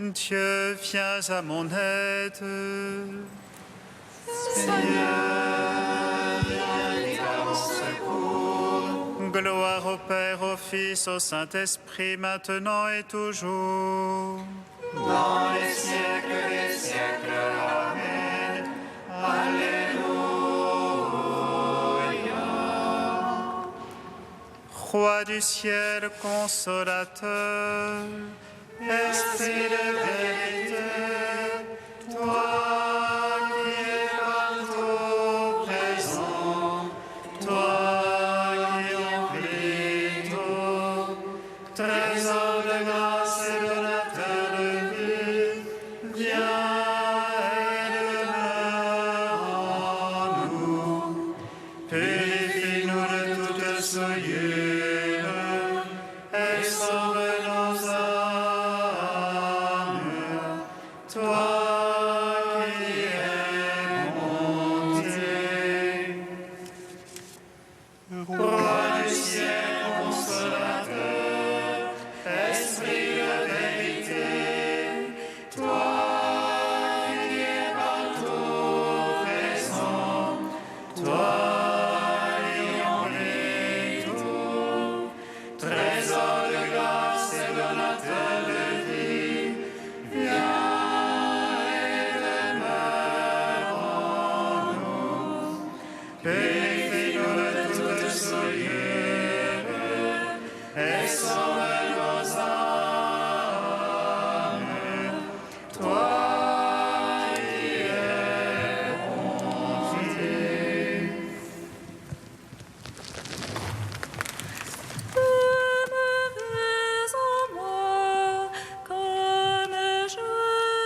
Dieu, viens à mon aide. Seigneur, viens à mon secours. Gloire au Père, au Fils, au Saint-Esprit, maintenant et toujours. Dans les siècles des siècles. Amen. Alléluia. Roi du ciel, consolateur, Esprit de vérité, toi qui es partout présent, toi qui emplis tout, trésor de grâce et donateur de vie, viens et demeure en nous. Purifie-nous de toute souillure et sauve nos âmes, toi qui es monté. Roi du ciel, consolateur, Esprit de vérité, toi qui es partout présent, toi qui emplis tout, trésor de grâce et donateur de vie, viens et demeure en nous. Purifie-nous de toute souillure et sauve nos âmes, toi qui es monté. Demeurez en moi, comme je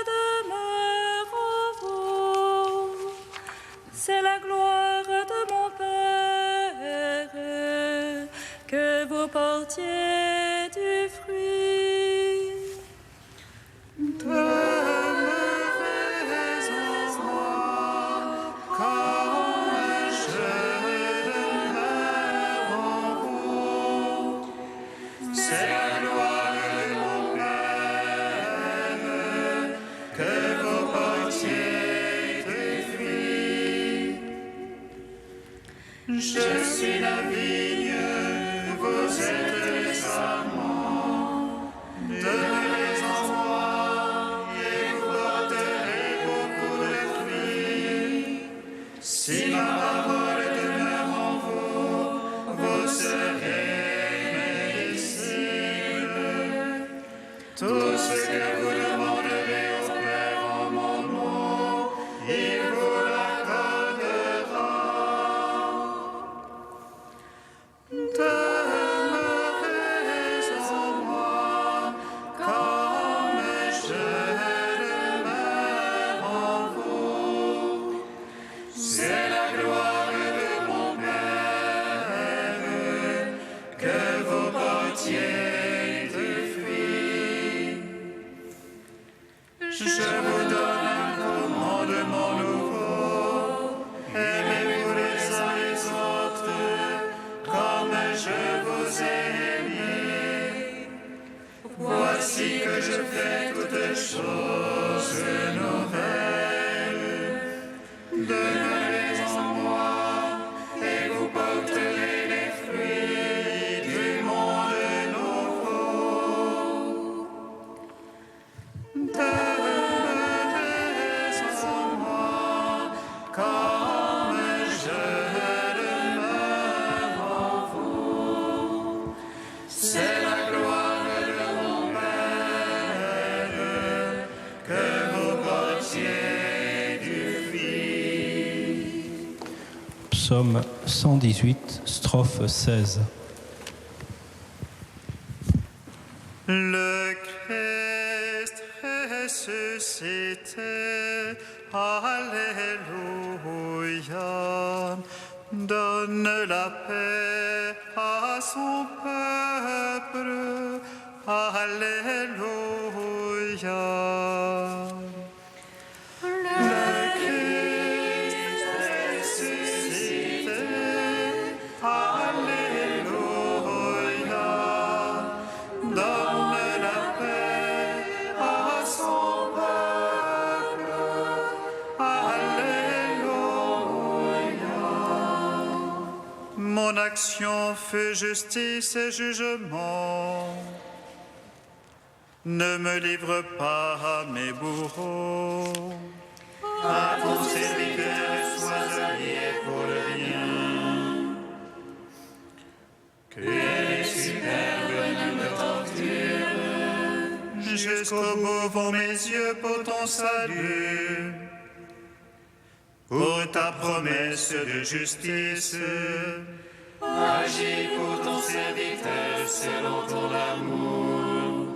demeure en vous. C'est la gloire de mon Père que vous portiez du fruit. Demeurez en moi, comme je demeure en vous. C'est la gloire de mon Père que vous portiez du fruit. Je suis la vigne, vous êtes les amants. Demeurez en moi et vous porterez beaucoup de fruits. Si ma parole demeure en vous, vous serez mes disciples. Tout ce que vous demanderez au Père en mon nom, il vous l'accordera. Demeurez en moi, comme je demeure en vous. C'est la gloire de mon Père que vous portiez du fruit. Je vous donne un commandement nouveau, aimez-vous les uns les autres, comme je vous ai aimés. Voici que je fais toutes choses nouvelles. Demeurez en moi et vous porterez les fruits du monde nouveau. Demeurez en moi comme je demeure en vous. C'est la gloire de mon Père que vous portiez du fruit. Psaume 118, strophe 16. Le Christ ressuscité, Alléluia, donne la paix à son peuple, Alléluia. Le Christ ressuscité, Alléluia, donne la paix à son action fut justice et jugement. Ne me livre pas à mes bourreaux. À ton serviteur, sois allié pour le bien. Que les superbes ne me torturent. Jusqu'au bout vont mes yeux pour ton salut. Pour ta promesse de justice. Agis pour ton serviteur selon ton amour.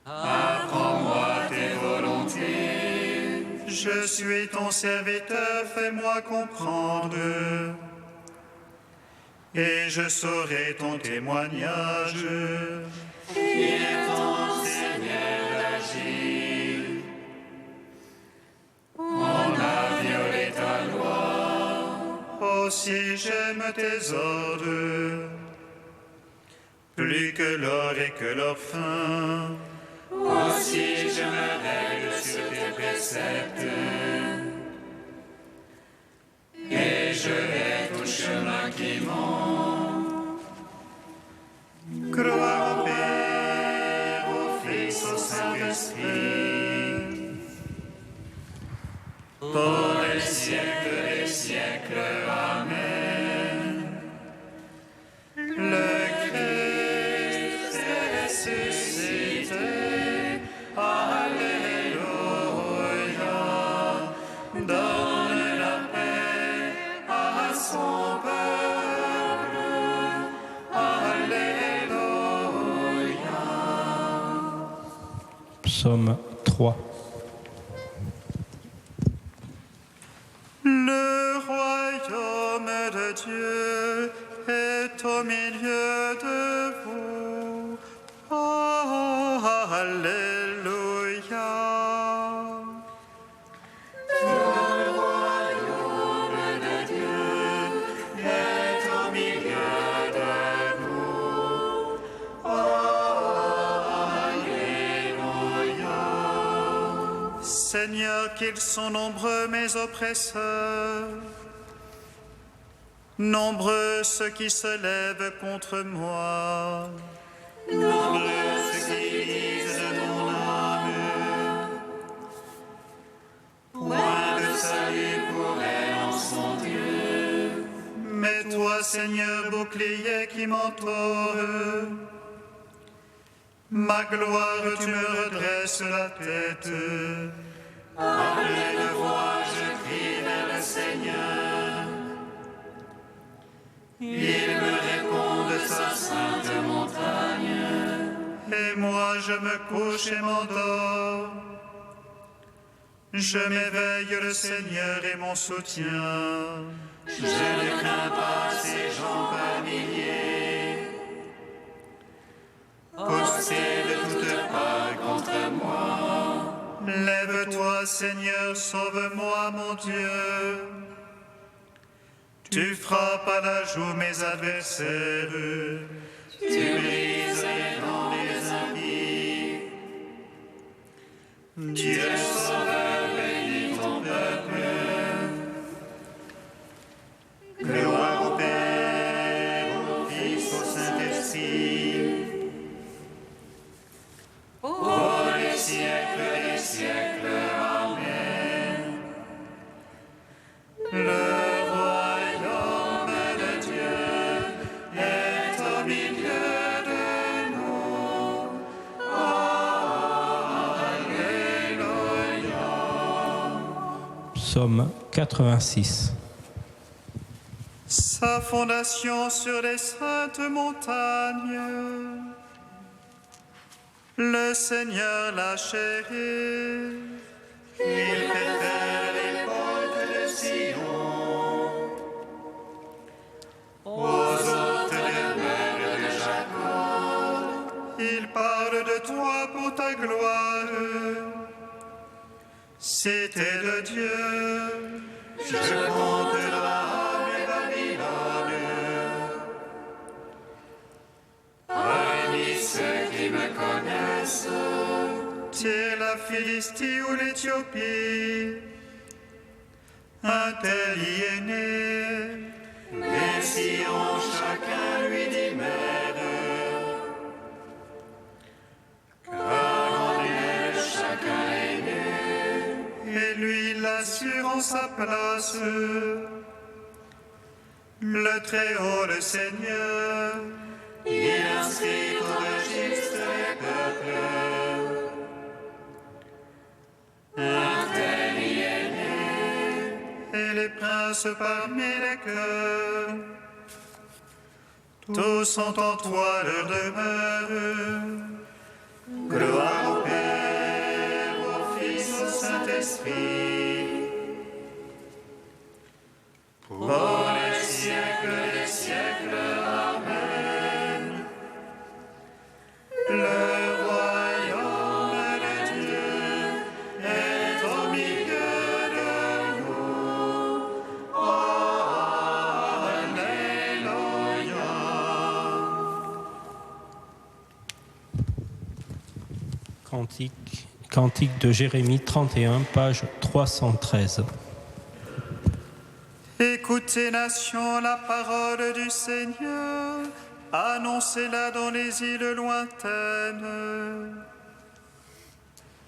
Apprends-moi tes volontés. Je suis ton serviteur, fais-moi comprendre. Et je saurai ton témoignage. Il est temps, Seigneur, d'agir. On a violé ta loi. Aussi j'aime tes ordres, plus que l'or et que l'or fin. Aussi je me règle sur tes préceptes. Et je hais tout chemin qui monte. Gloire au Père, au Fils, au Saint-Esprit, pour les siècles des siècles. Amen. le Christ est ressuscité. Alléluia. Donne la paix à son peuple. Alléluia. Psaume 3. Le royaume de Dieu est au milieu de vous. Alléluia. Le royaume de Dieu est au milieu de nous. Alléluia. Seigneur, qu'ils sont nombreux mes oppresseurs, nombreux ceux qui se lèvent contre moi. Nombreux ceux qui disent de mon âme. Point de salut pour elle en son Dieu. Mais toi, Seigneur, bouclier qui m'entoure, ma gloire, tu me redresses la tête. À pleine voix, je crie vers le Seigneur. Il me répond de sa sainte montagne. Et moi, je me couche et m'endors. Je m'éveille, le Seigneur est mon soutien. Je ne crains pas ces gens par milliers, postés de toutes parts contre moi. Lève-toi, Seigneur, sauve-moi, mon Dieu. Tu frappes à la joue mes adversaires. Tu brises les dents des impies. Dieu sauveur, bénis ton peuple. Gloire au Père, au Fils, au Saint-Esprit. Pour les siècles des siècles. Amen. Le royaume de Dieu est au milieu de nous. Alléluia. Psaume 86. Sa fondation sur les saintes montagnes. Le Seigneur l'a chéri. Il fait faire les portes de Sion. Aux hôtes demeures de Jacob. Il parle de toi pour ta gloire. Cité de Dieu, je compte Rahab et Babylone. Parmi ceux qui me connaissent, Tu es la Philistie ou l'Éthiopie. Un tel y est né. mais si en chacun lui dit mère, car en elle chacun est né, et lui l'assure en sa place. Le Très-Haut, le Seigneur, il inscrit au registre les peuples. Un tel y est né, et les princes parmi les cœurs. Tous sont en toi leur demeure. Gloire au Père, au Fils, au Saint-Esprit, pour les siècles des siècles. Amen. Le royaume de Dieu est au milieu de nous. Alléluia. Cantique de Jérémie 31, page 313. Écoutez, nations, la parole du Seigneur, annoncez-la dans les îles lointaines.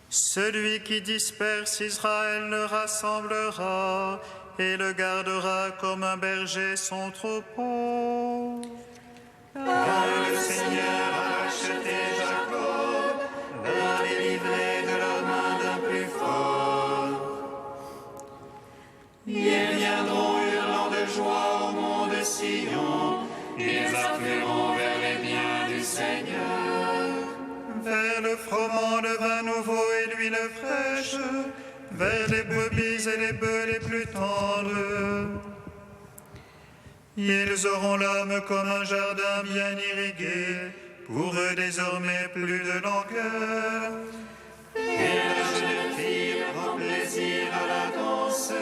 Celui qui disperse Israël le rassemblera et le gardera comme un berger son troupeau. Car le Seigneur a racheté Jacob, l'a délivré de la main d'un plus fort. Ils viendront hurlant de joie au mont de Sion, ils afflueront vers les biens du Seigneur. Vers le froment, le vin nouveau et l'huile fraîche, vers les brebis et les bœufs les plus tendres. Ils auront l'âme comme un jardin bien irrigué, pour eux désormais plus de langueur. Et la jeune fille prend plaisir à la danse,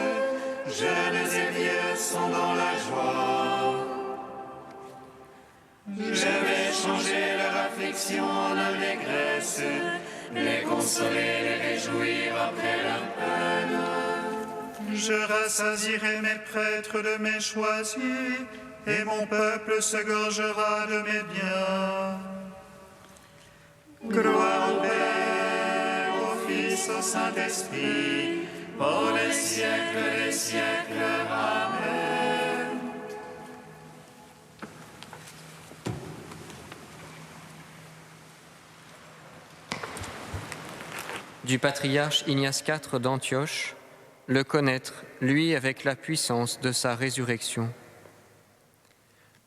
jeunes et vieux sont dans la joie. Je vais changer leur affliction en allégresse, les consoler, les réjouir après leur peine. Je rassasierai mes prêtres de mes choisis, et mon peuple se gorgera de mes biens. Gloire au Père, au Fils, au Saint-Esprit, pour les siècles des siècles. Amen. Du patriarche Ignace IV d'Antioche, le connaître, lui, avec la puissance de sa résurrection.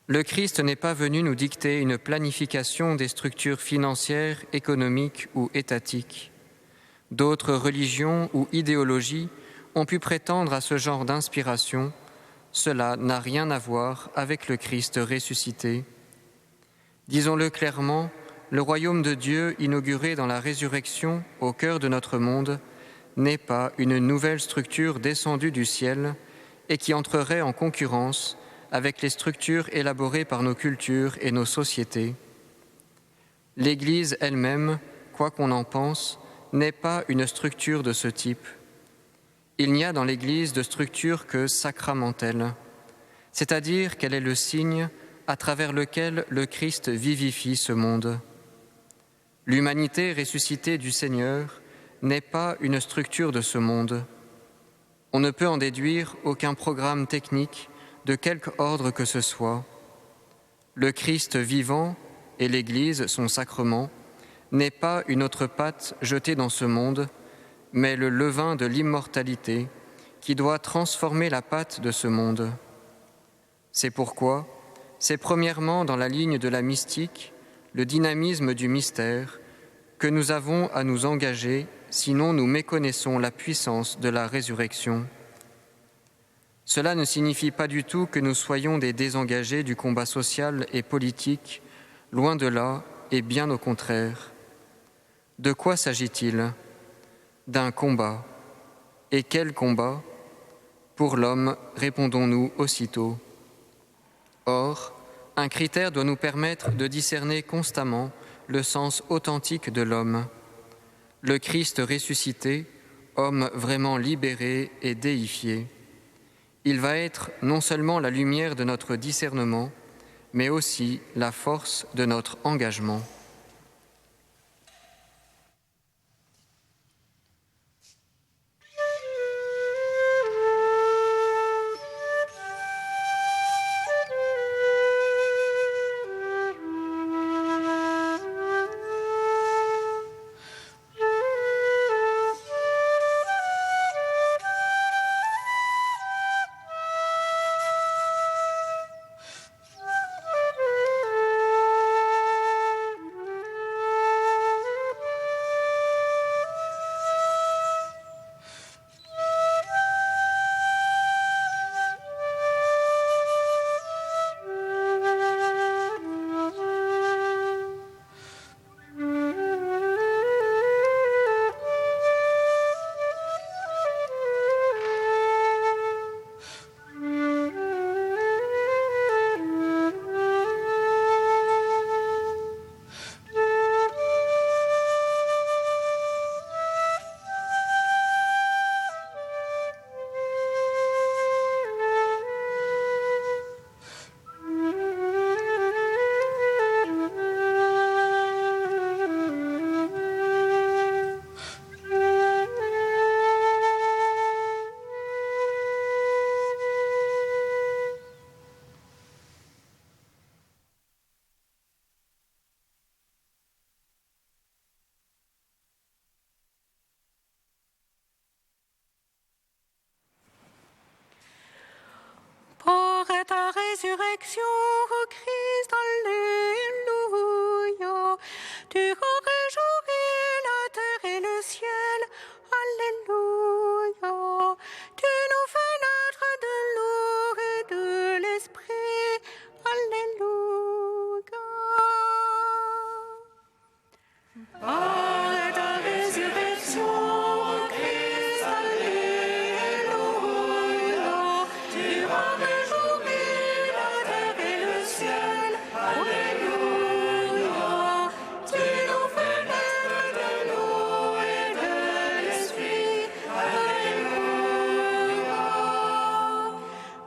Le Christ n'est pas venu nous dicter une planification des structures financières, économiques ou étatiques. D'autres religions ou idéologies ont pu prétendre à ce genre d'inspiration. Cela n'a rien à voir avec le Christ ressuscité. Disons-le clairement, le royaume de Dieu inauguré dans la résurrection au cœur de notre monde n'est pas une nouvelle structure descendue du ciel et qui entrerait en concurrence avec les structures élaborées par nos cultures et nos sociétés. L'Église elle-même, quoi qu'on en pense, n'est pas une structure de ce type. Il n'y a dans l'Église de structure que sacramentelle, c'est-à-dire qu'elle est le signe à travers lequel le Christ vivifie ce monde. L'humanité ressuscitée du Seigneur n'est pas une structure de ce monde. On ne peut en déduire aucun programme technique de quelque ordre que ce soit. Le Christ vivant et l'Église, son sacrement, n'est pas une autre pâte jetée dans ce monde, mais le levain de l'immortalité qui doit transformer la pâte de ce monde. C'est pourquoi, c'est premièrement dans la ligne de la mystique, le dynamisme du mystère, que nous avons à nous engager, sinon nous méconnaissons la puissance de la résurrection. Cela ne signifie pas du tout que nous soyons des désengagés du combat social et politique, loin de là et bien au contraire. De quoi s'agit-il ? D'un combat. Et quel combat ? Pour l'homme, répondons-nous aussitôt. Or, un critère doit nous permettre de discerner constamment le sens authentique de l'homme. Le Christ ressuscité, homme vraiment libéré et déifié. Il va être non seulement la lumière de notre discernement, mais aussi la force de notre engagement. Par ta résurrection, ô Christ, alléluia. Tu as réjoui la terre et le ciel, alléluia. Tu nous fais naître de l'eau et de l'esprit, alléluia. Par ta résurrection, ô Christ, alléluia. Tu as réjoui la terre et le ciel, alléluia. Tu nous fais naître de l'eau et de l'esprit, alléluia.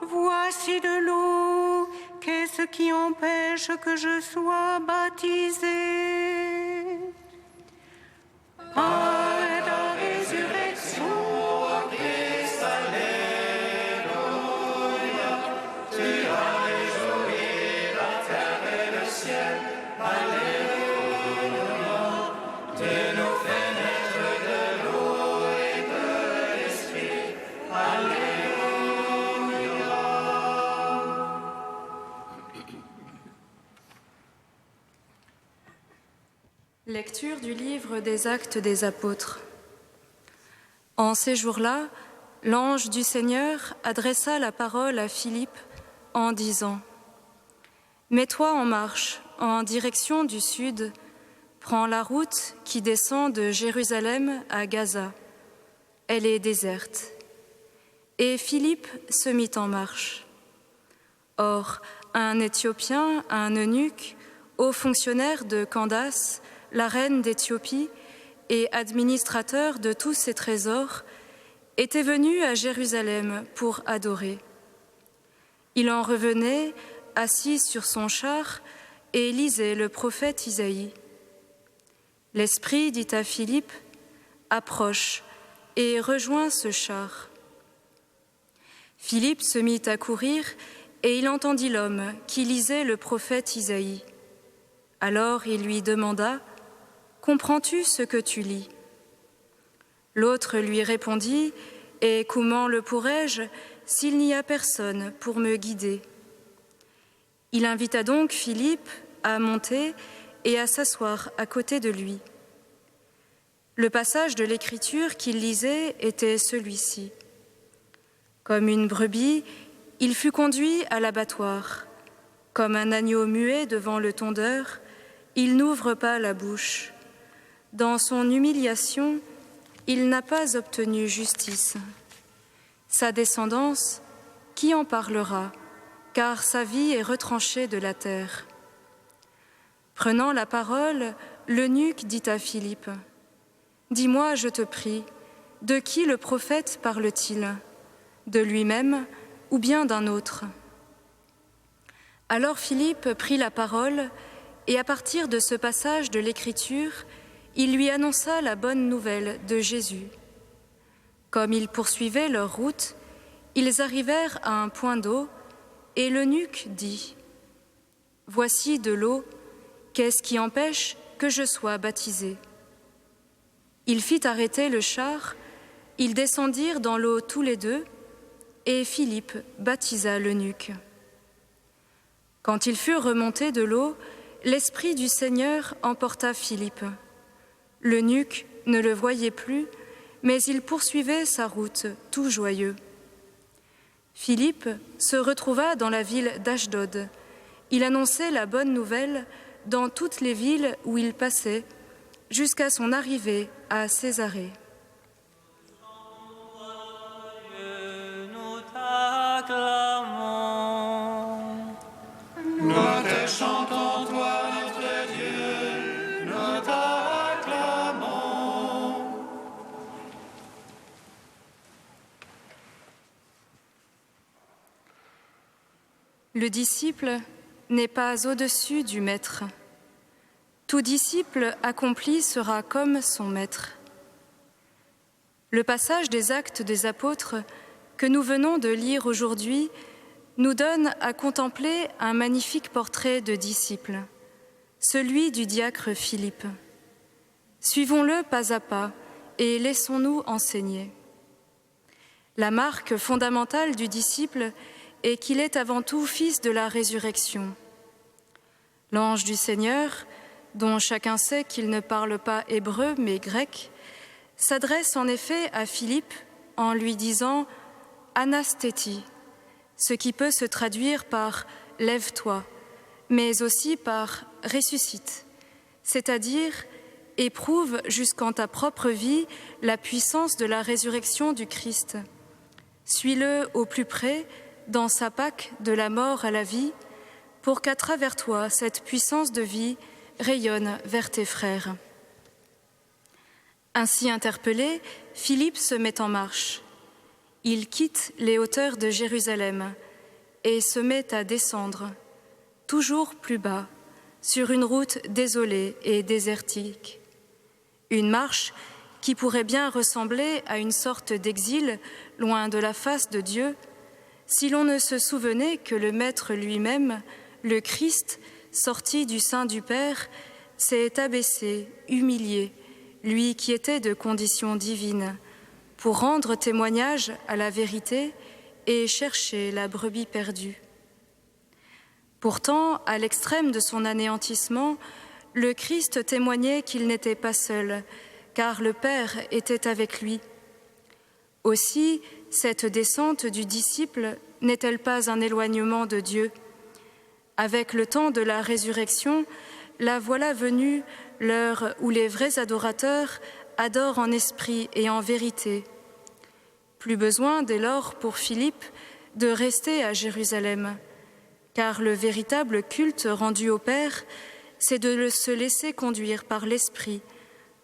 Voici de l'eau, qu'est-ce qui empêche que je sois baptisé? Par ta résurrection, ô Christ, alléluia. Tu as réjoui la terre et le ciel, alléluia. Tu nous fais naître de l'eau et de l'esprit, alléluia. Lecture du livre des Actes des Apôtres. En ces jours-là, l'ange du Seigneur adressa la parole à Philippe en disant : « Mets-toi en marche en direction du sud, prends la route qui descend de Jérusalem à Gaza. Elle est déserte. » Et Philippe se mit en marche. Or, un Éthiopien, un eunuque, haut fonctionnaire de Candace, la reine d'Éthiopie, et administrateur de tous ses trésors, était venu à Jérusalem pour adorer. Il en revenait, assis sur son char, et lisait le prophète Isaïe. L'Esprit dit à Philippe : « Approche et rejoins ce char. » Philippe se mit à courir, et il entendit l'homme qui lisait le prophète Isaïe. Alors il lui demanda : « Comprends-tu ce que tu lis ?» L'autre lui répondit : « Et comment le pourrais-je s'il n'y a personne pour me guider ?» Il invita donc Philippe à monter et à s'asseoir à côté de lui. Le passage de l'Écriture qu'il lisait était celui-ci. Comme une brebis, il fut conduit à l'abattoir. Comme un agneau muet devant le tondeur, il n'ouvre pas la bouche. Dans son humiliation, il n'a pas obtenu justice. Sa descendance, qui en parlera, car sa vie est retranchée de la terre. Prenant la parole, l'eunuque dit à Philippe : « Dis-moi, je te prie, de qui le prophète parle-t-il ? De lui-même, ou bien d'un autre ?» Alors Philippe prit la parole, et à partir de ce passage de l'Écriture, il lui annonça la bonne nouvelle de Jésus. Comme ils poursuivaient leur route, ils arrivèrent à un point d'eau, et l'eunuque dit : « Voici de l'eau, qu'est-ce qui empêche que je sois baptisé ?» Il fit arrêter le char, ils descendirent dans l'eau tous les deux, et Philippe baptisa l'eunuque. Quand ils furent remontés de l'eau, l'Esprit du Seigneur emporta Philippe. L'eunuque ne le voyait plus, mais il poursuivait sa route, tout joyeux. Philippe se retrouva dans la ville d'Ashdod. Il annonçait la bonne nouvelle dans toutes les villes où il passait, jusqu'à son arrivée à Césarée. Nous t'acclamons. Nous te chantons, toi, notre Dieu. Nous t'acclamons. Le disciple n'est pas au-dessus du maître. Tout disciple accompli sera comme son maître. Le passage des Actes des Apôtres que nous venons de lire aujourd'hui nous donne à contempler un magnifique portrait de disciple, celui du diacre Philippe. Suivons-le pas à pas et laissons-nous enseigner. La marque fondamentale du disciple est qu'il est avant tout fils de la résurrection. L'ange du Seigneur, dont chacun sait qu'il ne parle pas hébreu mais grec, s'adresse en effet à Philippe en lui disant « Anastéti », ce qui peut se traduire par « lève-toi », mais aussi par « ressuscite », c'est-à-dire « éprouve jusqu'en ta propre vie la puissance de la résurrection du Christ. Suis-le au plus près dans sa Pâque de la mort à la vie, pour qu'à travers toi, cette puissance de vie rayonne vers tes frères. » Ainsi interpellé, Philippe se met en marche. Il quitte les hauteurs de Jérusalem et se met à descendre, toujours plus bas, sur une route désolée et désertique. Une marche qui pourrait bien ressembler à une sorte d'exil loin de la face de Dieu, si l'on ne se souvenait que le Maître lui-même, le Christ, sorti du sein du Père, s'est abaissé, humilié, lui qui était de condition divine, pour rendre témoignage à la vérité et chercher la brebis perdue. Pourtant, à l'extrême de son anéantissement, le Christ témoignait qu'il n'était pas seul, car le Père était avec lui. Aussi, cette descente du disciple n'est-elle pas un éloignement de Dieu ? Avec le temps de la résurrection, la voilà venue l'heure où les vrais adorateurs adorent en esprit et en vérité. Plus besoin dès lors pour Philippe de rester à Jérusalem, car le véritable culte rendu au Père, c'est de se laisser conduire par l'Esprit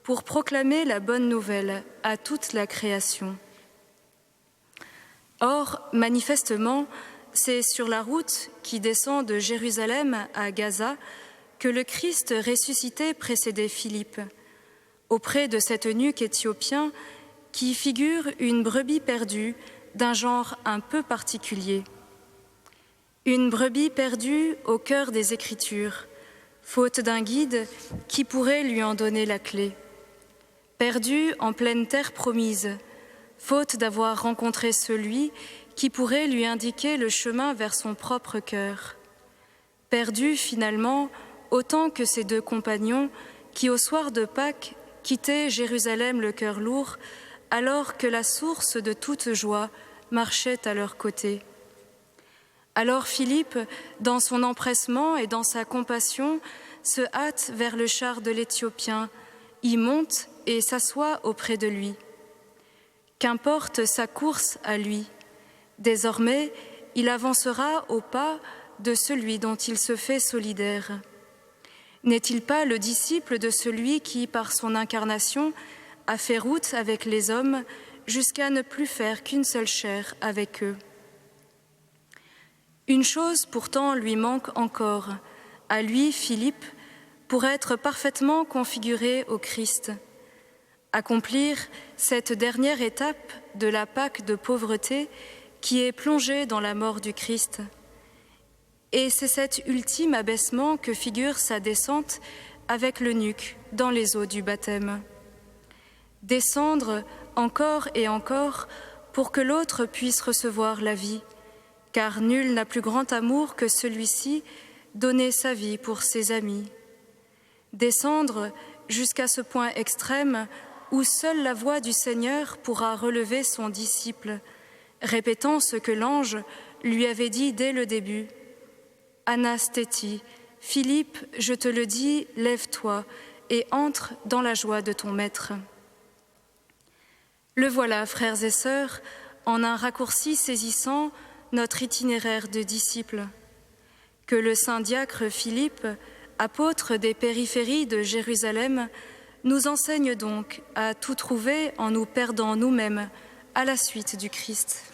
pour proclamer la bonne nouvelle à toute la création. Or, manifestement, c'est sur la route qui descend de Jérusalem à Gaza que le Christ ressuscité précédait Philippe, auprès de cet eunuque éthiopien qui figure une brebis perdue d'un genre un peu particulier. Une brebis perdue au cœur des Écritures, faute d'un guide qui pourrait lui en donner la clé. Perdue en pleine terre promise, faute d'avoir rencontré celui qui pourrait lui indiquer le chemin vers son propre cœur. Perdue finalement autant que ses deux compagnons qui, au soir de Pâques, quittaient Jérusalem le cœur lourd, alors que la source de toute joie marchait à leur côté. Alors Philippe, dans son empressement et dans sa compassion, se hâte vers le char de l'Éthiopien, y monte et s'assoit auprès de lui. Qu'importe sa course à lui, désormais il avancera au pas de celui dont il se fait solidaire. N'est-il pas le disciple de celui qui, par son incarnation, a fait route avec les hommes jusqu'à ne plus faire qu'une seule chair avec eux ? Une chose pourtant lui manque encore, à lui, Philippe, pour être parfaitement configuré au Christ. Accomplir cette dernière étape de la Pâque de pauvreté qui est plongée dans la mort du Christ. Et c'est cet ultime abaissement que figure sa descente avec l'eunuque dans les eaux du baptême. Descendre encore et encore pour que l'autre puisse recevoir la vie, car nul n'a plus grand amour que celui-ci, donner sa vie pour ses amis. Descendre jusqu'à ce point extrême où seule la voix du Seigneur pourra relever son disciple, répétant ce que l'ange lui avait dit dès le début. « Anastétie, Philippe, je te le dis, lève-toi et entre dans la joie de ton maître. » Le voilà, frères et sœurs, en un raccourci saisissant notre itinéraire de disciples. Que le saint diacre Philippe, apôtre des périphéries de Jérusalem, nous enseigne donc à tout trouver en nous perdant nous-mêmes à la suite du Christ.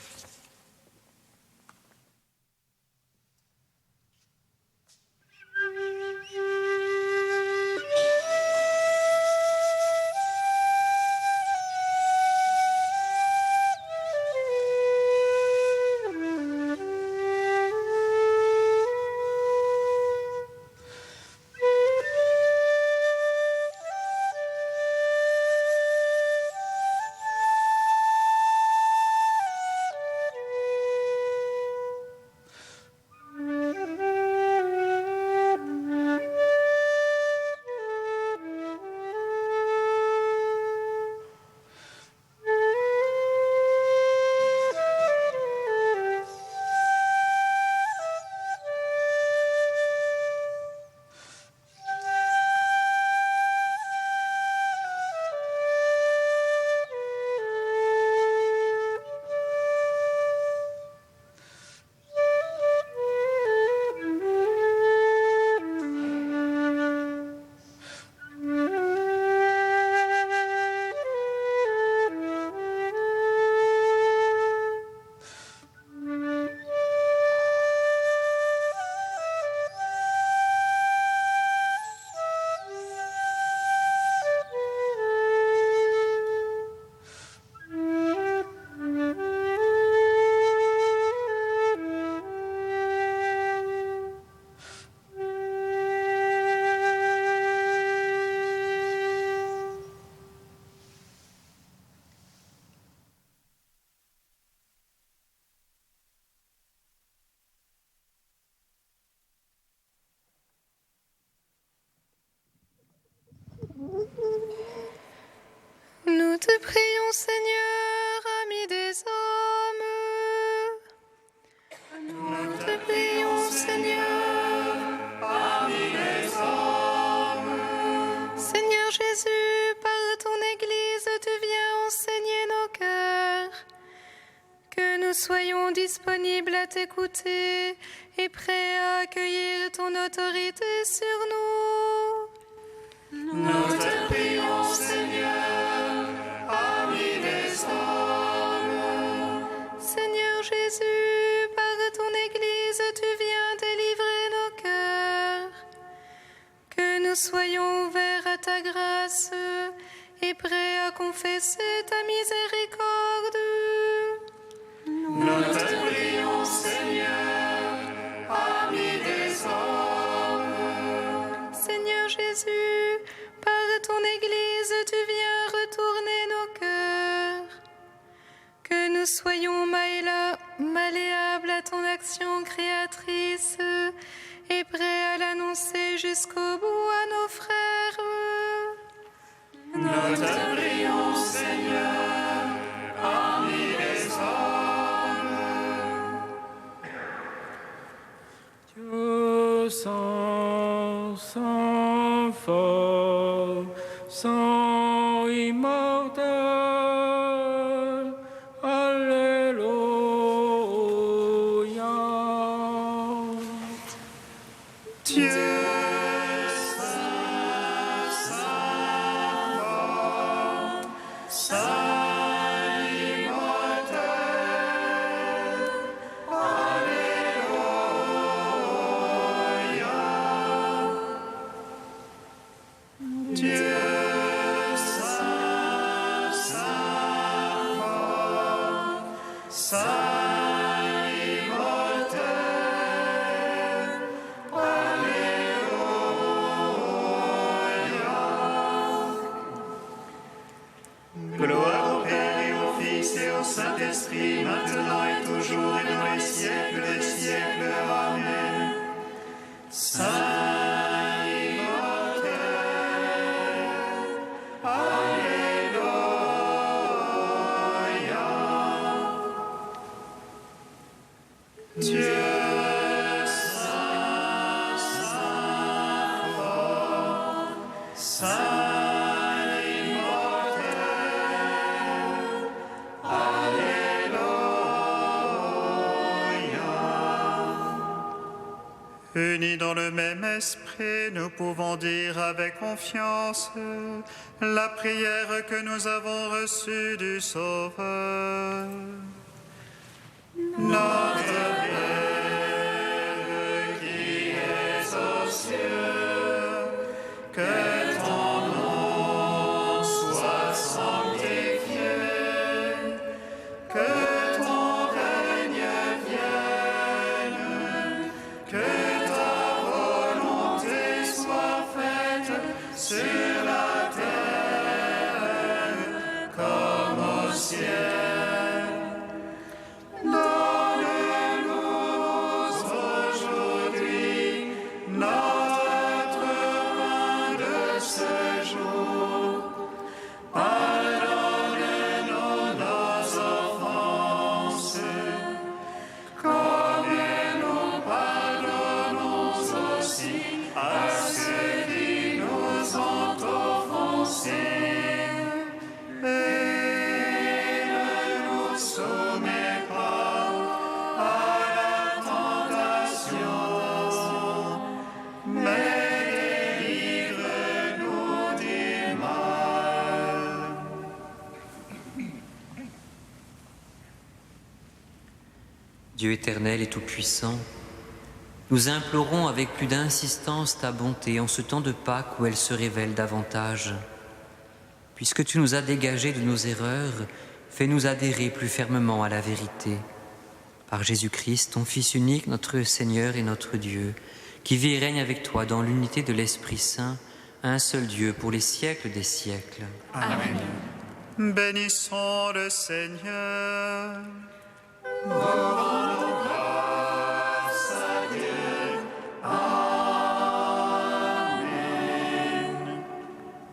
Nous te prions, Seigneur, ami des hommes. Nous te prions, Seigneur, ami des hommes. Seigneur Jésus, par ton Église, tu viens enseigner nos cœurs. Que nous soyons disponibles à t'écouter et prêts à accueillir ton autorité sur nous. Nous te prions, Seigneur, ami des hommes. Seigneur Jésus, par ton Église, tu viens délivrer nos cœurs. Que nous soyons ouverts à ta grâce et prêts à confesser ta miséricorde. Nous te prions, Seigneur, ami des hommes. Seigneur Jésus, par ton Église, tu viens retourner nos cœurs. Que nous soyons malléables à ton action créatrice et prêts à l'annoncer jusqu'au bout à nos frères. Nous te prions, Seigneur, ami des hommes. Dieu sans fort, sans immortel, Alléluia. Dieu saint, immortel, Alléluia. Dieu saint, saint fort, saint immortel, Alléluia. Gloire au Père et au Fils et au Saint-Esprit, maintenant et toujours et dans les siècles des siècles. Amen. Saint immortel, Alléluia. Dieu saint, saint fort, saint immortel, Alléluia. Unis dans le même esprit, nous pouvons dire avec confiance la prière que nous avons reçue du Sauveur. Notre Père qui es aux cieux, que ton nom soit sanctifié, que ton règne vienne, que ta volonté soit faite sur la terre comme au ciel. Donne-nous aujourd'hui notre pain de ce jour. Pardonne-nous nos offenses, comme nous pardonnons aussi à ceux qui nous ont offensés. Et ne nous soumets pas à la tentation, mais délivre-nous du mal. Dieu éternel et tout-puissant, nous implorons avec plus d'insistance ta bonté en ce temps de Pâques où elle se révèle davantage. Puisque tu nous as dégagés de nos erreurs, fais-nous adhérer plus fermement à la vérité. Par Jésus-Christ, ton Fils unique, notre Seigneur et notre Dieu, qui vit et règne avec toi dans l'unité de l'Esprit Saint, un seul Dieu pour les siècles des siècles. Amen. Bénissons le Seigneur.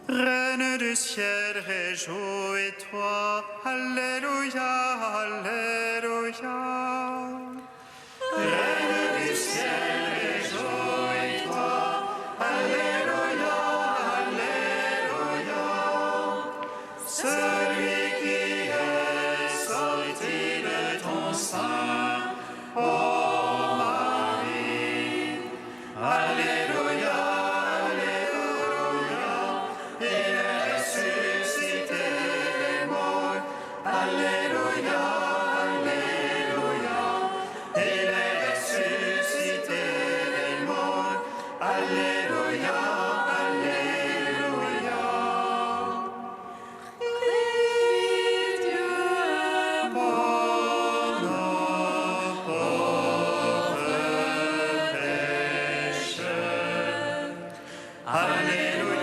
Reine du ciel, réjouis-toi, Alléluia, Alléluia. Reine du ciel, réjouis-toi, Alléluia, Alléluia. Celui qui est sorti de ton sein, ô Marie, Alléluia, Alléluia. Il est ressuscité des morts, Alléluia, Alléluia. Il est ressuscité des morts, Alléluia, Alléluia. Prie Dieu pour nos pauvres pécheurs. Alléluia.